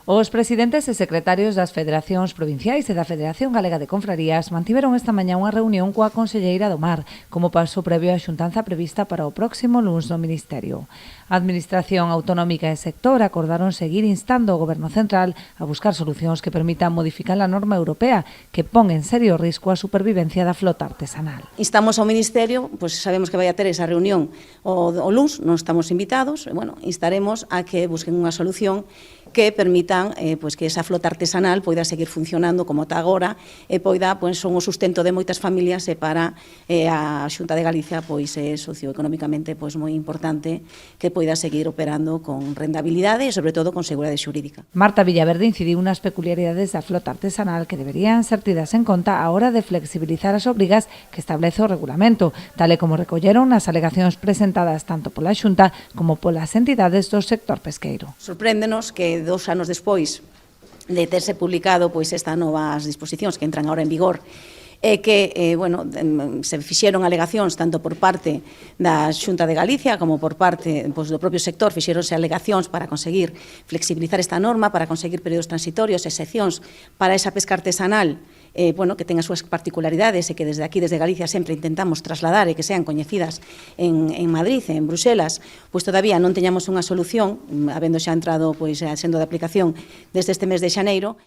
Os presidentes e secretarios das federacións provinciais e da Federación Galega de Confrarías mantiveron esta mañá unha reunión coa conselleira do Mar, como paso previo á xuntanza prevista para o próximo luns no Ministerio. A Administración Autonómica e sector acordaron seguir instando ao Goberno Central a buscar solucións que permitan modificar a norma europea que pon en serio risco a supervivencia da flota artesanal. Instamos ao Ministerio, pois sabemos que vai a ter esa reunión o luns, non estamos invitados, instaremos a que busquen unha solución que permitan que esa flota artesanal poida seguir funcionando como está agora e poida, son o sustento de moitas familias e para a Xunta de Galicia é socioeconómicamente moi importante que poida seguir operando con rentabilidade e sobre todo con seguridade xurídica. Marta Villaverde incidiu nas peculiaridades da flota artesanal que deberían ser tidas en conta a hora de flexibilizar as obrigas que establece o regulamento, tal e como recolleron nas alegacións presentadas tanto pola Xunta como polas entidades do sector pesqueiro. Sorpréndenos que 2 anos despois de terse publicado estas novas disposicións que entran agora en vigor que se fixeron alegacións tanto por parte da Xunta de Galicia como por parte do propio sector, fixeronse alegacións para conseguir flexibilizar esta norma, para conseguir períodos transitorios, excepcións para esa pesca artesanal que ten as súas particularidades e que desde aquí, desde Galicia, sempre intentamos trasladar e que sean coñecidas en Madrid, en Bruxelas, todavía non teñamos unha solución, habendo xa entrado sendo de aplicación desde este mes de xaneiro.